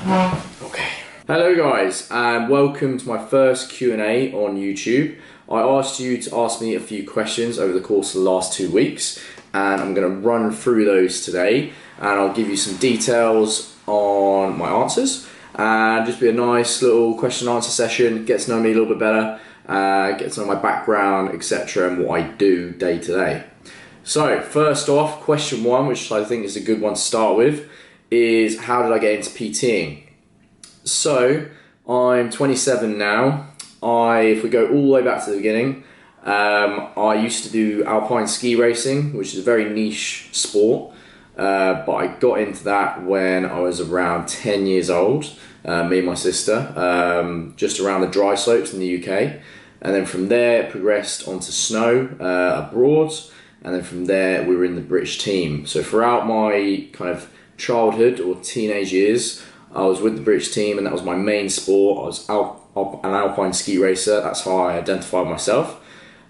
Okay. Hello guys, and welcome to my first Q&A on YouTube. I asked you to ask me a few questions over the course of the last 2 weeks, and I'm going to run through those today, and I'll give you some details on my answers, and just be a nice little question and answer session, get to know me a little bit better, get to know my background, etc., and what I do day to day. So first off, question 1, which I think is a good one to start with, is how did I get into PTing? So I'm 27 now. If we go all the way back to the beginning, I used to do alpine ski racing, which is a very niche sport, but I got into that when I was around 10 years old, me and my sister, just around the dry slopes in the UK, and then from there it progressed onto snow abroad, and then from there we were in the British team. So throughout my kind of childhood or teenage years, I was with the British team, and that was my main sport. I was an alpine ski racer. That's how I identified myself.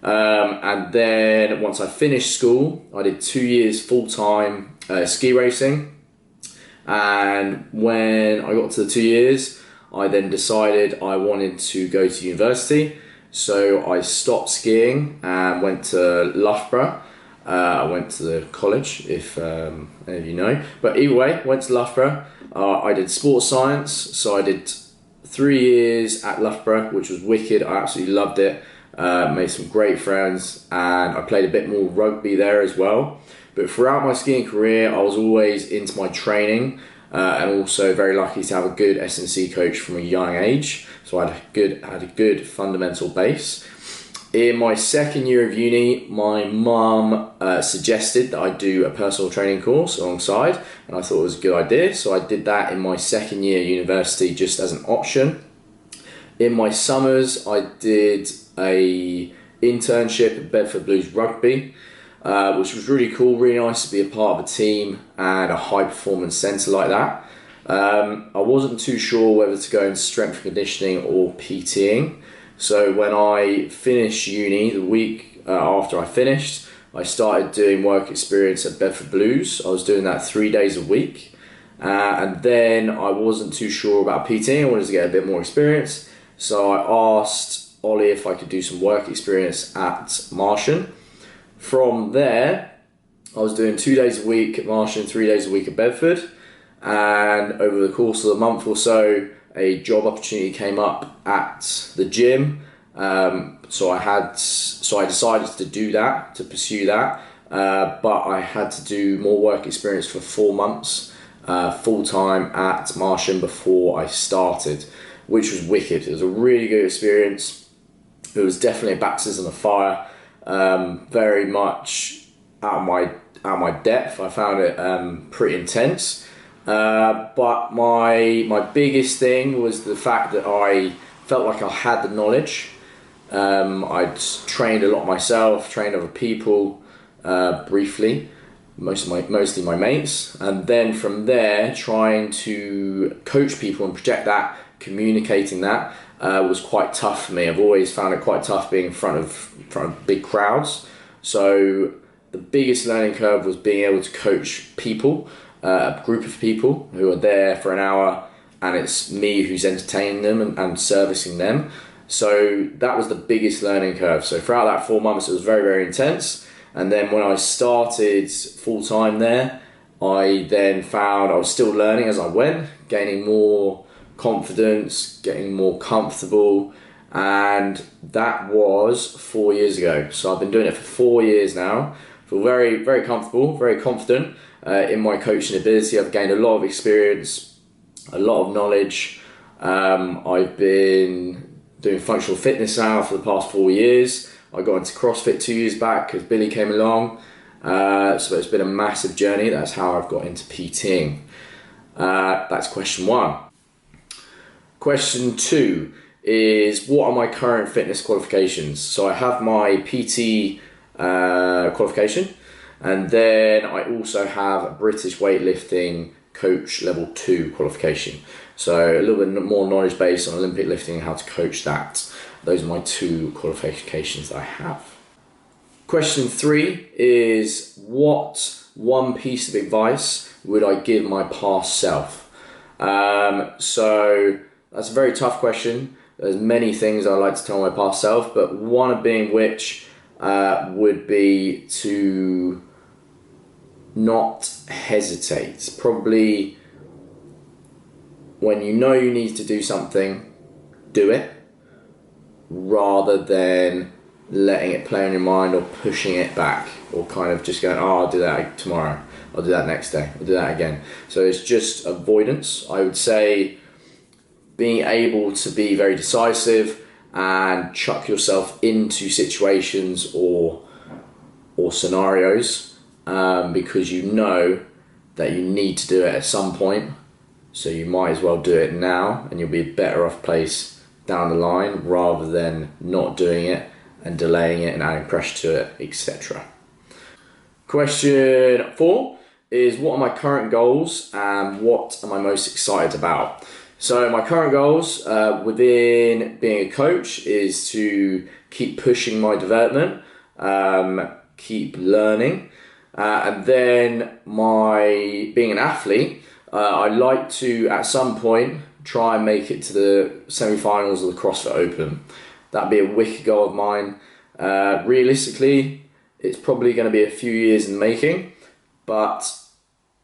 And then once I finished school, I did 2 years full-time ski racing. And when I got to the 2 years, I then decided I wanted to go to university. So I stopped skiing and went to Loughborough. I went to the college, if any of you know. But either way, went to Loughborough. I did sports science, so I did 3 years at Loughborough, which was wicked. I absolutely loved it. Made some great friends, and I played a bit more rugby there as well. But throughout my skiing career, I was always into my training, and also very lucky to have a good S&C coach from a young age. So I had a good fundamental base. In my second year of uni, my mum suggested that I do a personal training course alongside, and I thought it was a good idea, so I did that in my second year at university just as an option. In my summers, I did a internship at Bedford Blues Rugby, which was really cool, really nice to be a part of a team and a high performance centre like that. I wasn't too sure whether to go in strength and conditioning or PTing. So when I finished uni, the week after I finished, I started doing work experience at Bedford Blues. I was doing that 3 days a week. And then I wasn't too sure about PTing. I wanted to get a bit more experience. So I asked Ollie if I could do some work experience at Martian. From there, I was doing 2 days a week at Martian, 3 days a week at Bedford. And over the course of a month or so, a job opportunity came up at the gym, so I decided to do that, to pursue that, but I had to do more work experience for 4 months full-time at Martian before I started, which was wicked. It was a really good experience. It was definitely a baptism of fire, very much out of my depth. I found it pretty intense. But my biggest thing was the fact that I felt like I had the knowledge. I'd trained a lot myself, trained other people briefly, mostly my mates, and then from there trying to coach people and project that, communicating that was quite tough for me. I've always found it quite tough being in front of big crowds. So the biggest learning curve was being able to coach people. A group of people who are there for an hour, and it's me who's entertaining them and servicing them. So that was the biggest learning curve. So throughout that 4 months, it was very, very intense. And then when I started full-time there, I then found I was still learning as I went, gaining more confidence, getting more comfortable. And that was 4 years ago. So I've been doing it for 4 years now. I feel very, very comfortable, very confident in my coaching ability. I've gained a lot of experience, a lot of knowledge. I've been doing functional fitness now for the past 4 years. I got into CrossFit 2 years back because Billy came along. So it's been a massive journey. That's how I've got into PTing. That's question 1. Question 2 is, what are my current fitness qualifications? So I have my PT qualification, and then I also have a British weightlifting coach level 2 qualification. So a little bit more knowledge based on Olympic lifting and how to coach that. Those are my 2 qualifications that I have. Question 3 is, what one piece of advice would I give my past self? So that's a very tough question. There's many things I like to tell my past self, but one of being which would be to not hesitate. Probably when you know you need to do something, do it, rather than letting it play on your mind or pushing it back, or kind of just going, oh, I'll do that tomorrow, I'll do that next day, I'll do that again. So it's just avoidance. I would say being able to be very decisive and chuck yourself into situations or scenarios because you know that you need to do it at some point, so you might as well do it now, and you'll be better off place down the line rather than not doing it and delaying it and adding pressure to it, etc. Question 4 is, what are my current goals and what am I most excited about? So my current goals within being a coach is to keep pushing my development, keep learning, and then being an athlete, I'd like to at some point try and make it to the semi-finals of the CrossFit Open. That'd be a wicked goal of mine. Realistically, it's probably going to be a few years in the making, but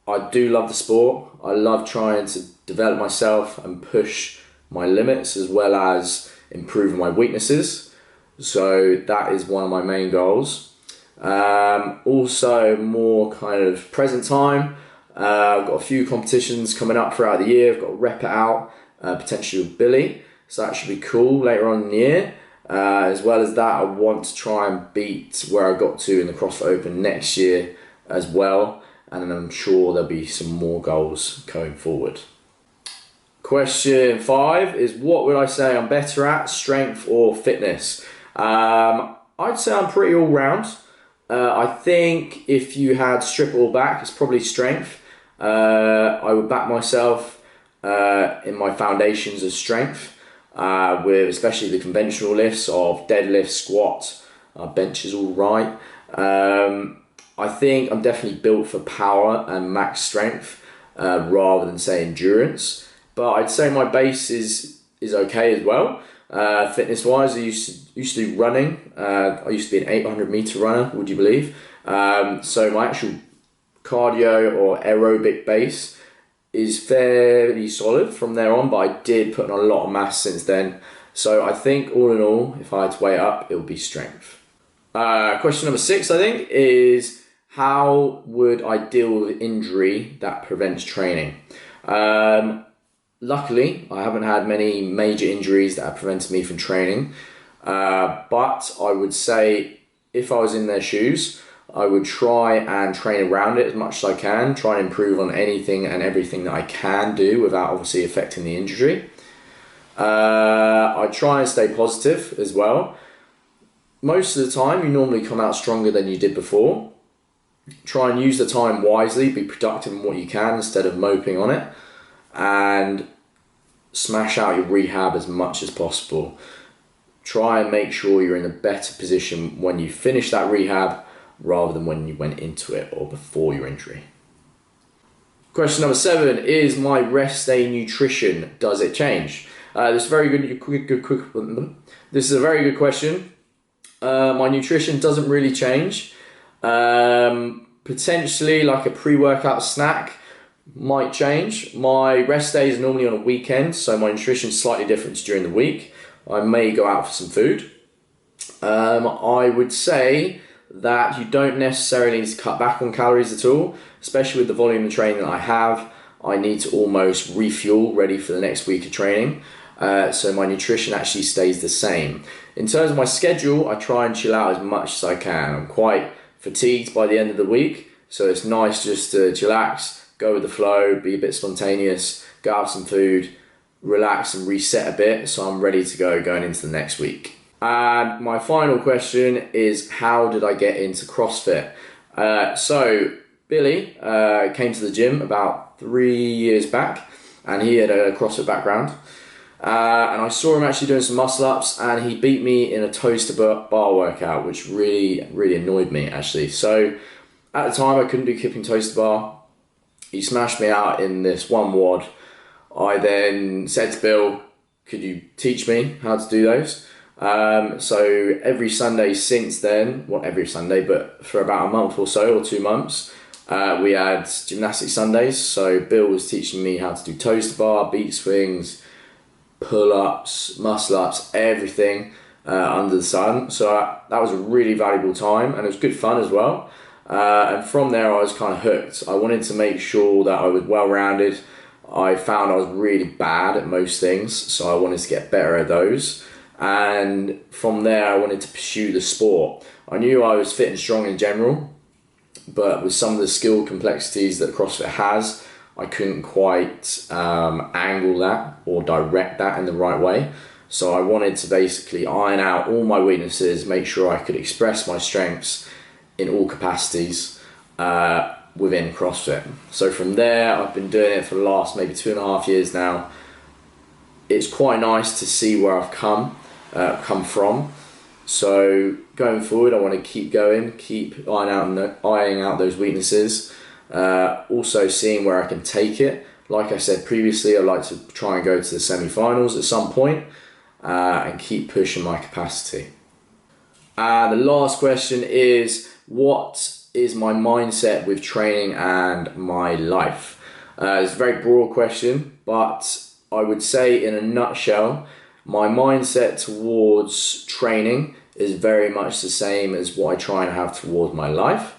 I do love the sport. I love trying to develop myself and push my limits as well as improve my weaknesses. So that is one of my main goals. Also more kind of present time. I've got a few competitions coming up throughout the year. I've got to rep it out, potentially with Billy. So that should be cool later on in the year. As well as that, I want to try and beat where I got to in the CrossFit Open next year as well. And then I'm sure there'll be some more goals going forward. Question 5 is, what would I say I'm better at, strength or fitness? I'd say I'm pretty all round. I think if you had strip it all back, it's probably strength. I would back myself in my foundations of strength, with especially the conventional lifts of deadlift, squat, bench is all right. I think I'm definitely built for power and max strength rather than say endurance. But I'd say my base is okay as well. Fitness wise, I used to do running. I used to be an 800 meter runner, would you believe? So my actual cardio or aerobic base is fairly solid from there on, but I did put on a lot of mass since then. So I think all in all, if I had to weigh it up, it would be strength. Question number 6, I think, is how would I deal with injury that prevents training? Luckily, I haven't had many major injuries that have prevented me from training, but I would say if I was in their shoes, I would try and train around it as much as I can, try and improve on anything and everything that I can do without obviously affecting the injury. I try and stay positive as well. Most of the time, you normally come out stronger than you did before. Try and use the time wisely, be productive in what you can instead of moping on it, and smash out your rehab as much as possible. Try and make sure you're in a better position when you finish that rehab rather than when you went into it or before your injury. Question number 7 is, my rest day nutrition, does it change? This is a very good question. My nutrition doesn't really change. Potentially like a pre-workout snack might change. My rest day is normally on a weekend, so my nutrition is slightly different during the week. I may go out for some food. I would say that you don't necessarily need to cut back on calories at all, especially with the volume of training that I have. I need to almost refuel ready for the next week of training. So my nutrition actually stays the same. In terms of my schedule, I try and chill out as much as I can. I'm quite fatigued by the end of the week, so it's nice just to chillax, go with the flow, be a bit spontaneous, go out some food, relax and reset a bit so I'm ready to go going into the next week. And my final question is, how did I get into CrossFit? So Billy came to the gym about 3 years back, and he had a CrossFit background. And I saw him actually doing some muscle ups, and he beat me in a toaster bar workout, which really annoyed me actually. So at the time I couldn't do kipping toaster bar. He smashed me out in this one WOD. I then said to Bill, could you teach me how to do those? So every Sunday since then, not every Sunday, but for about a month or so, or 2 months, we had gymnastic Sundays. So Bill was teaching me how to do toes to bar, beat swings, pull-ups, muscle-ups, everything under the sun. So that was a really valuable time, and it was good fun as well. And from there, I was kind of hooked. I wanted to make sure that I was well-rounded. I found I was really bad at most things, so I wanted to get better at those. And from there, I wanted to pursue the sport. I knew I was fit and strong in general, but with some of the skill complexities that CrossFit has, I couldn't quite angle that or direct that in the right way. So I wanted to basically iron out all my weaknesses, make sure I could express my strengths in all capacities within CrossFit. So from there, I've been doing it for the last maybe 2.5 years now. It's quite nice to see where I've come from. So going forward, I want to keep going, keep ironing out those weaknesses. Also seeing where I can take it. Like I said previously, I'd like to try and go to the semi-finals at some point and keep pushing my capacity. The last question is, what is my mindset with training and my life? It's a very broad question, but I would say in a nutshell, my mindset towards training is very much the same as what I try and have towards my life.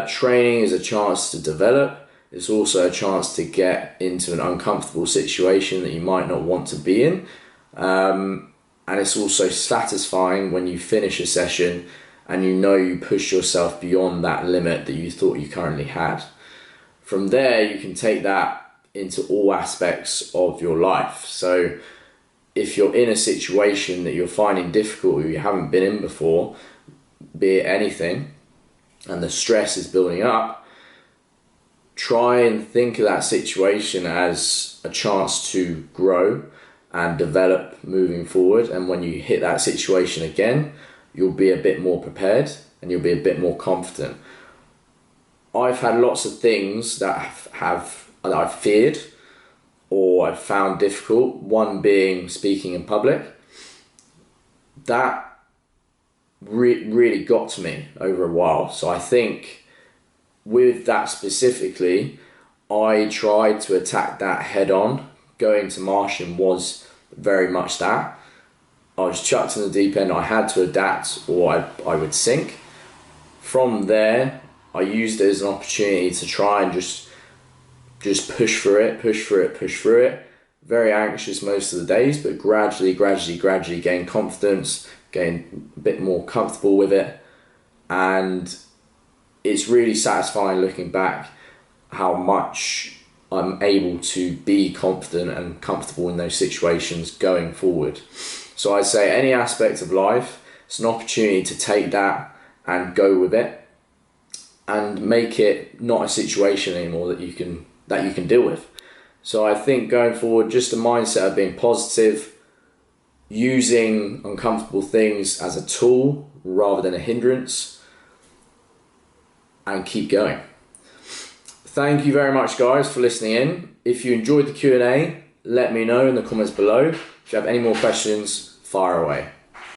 Training is a chance to develop. It's also a chance to get into an uncomfortable situation that you might not want to be in. And it's also satisfying when you finish a session and you know you push yourself beyond that limit that you thought you currently had. From there, you can take that into all aspects of your life. So if you're in a situation that you're finding difficult or you haven't been in before, be it anything, and the stress is building up, try and think of that situation as a chance to grow and develop moving forward. And when you hit that situation again, you'll be a bit more prepared and you'll be a bit more confident. I've had lots of things that I've feared or I've found difficult, one being speaking in public. That really got to me over a while. So I think with that specifically, I tried to attack that head on. Going to Martian was very much that. I was chucked in the deep end. I had to adapt or I would sink. From there, I used it as an opportunity to try and just push through it. Very anxious most of the days, but gradually gain confidence, gain a bit more comfortable with it. And it's really satisfying looking back how much I'm able to be confident and comfortable in those situations going forward. So I'd say any aspect of life, it's an opportunity to take that and go with it and make it not a situation anymore that you can deal with. So I think going forward, just a mindset of being positive, using uncomfortable things as a tool rather than a hindrance, and keep going. Thank you very much, guys, for listening in. If you enjoyed the Q&A, let me know in the comments below. If you have any more questions, fire away.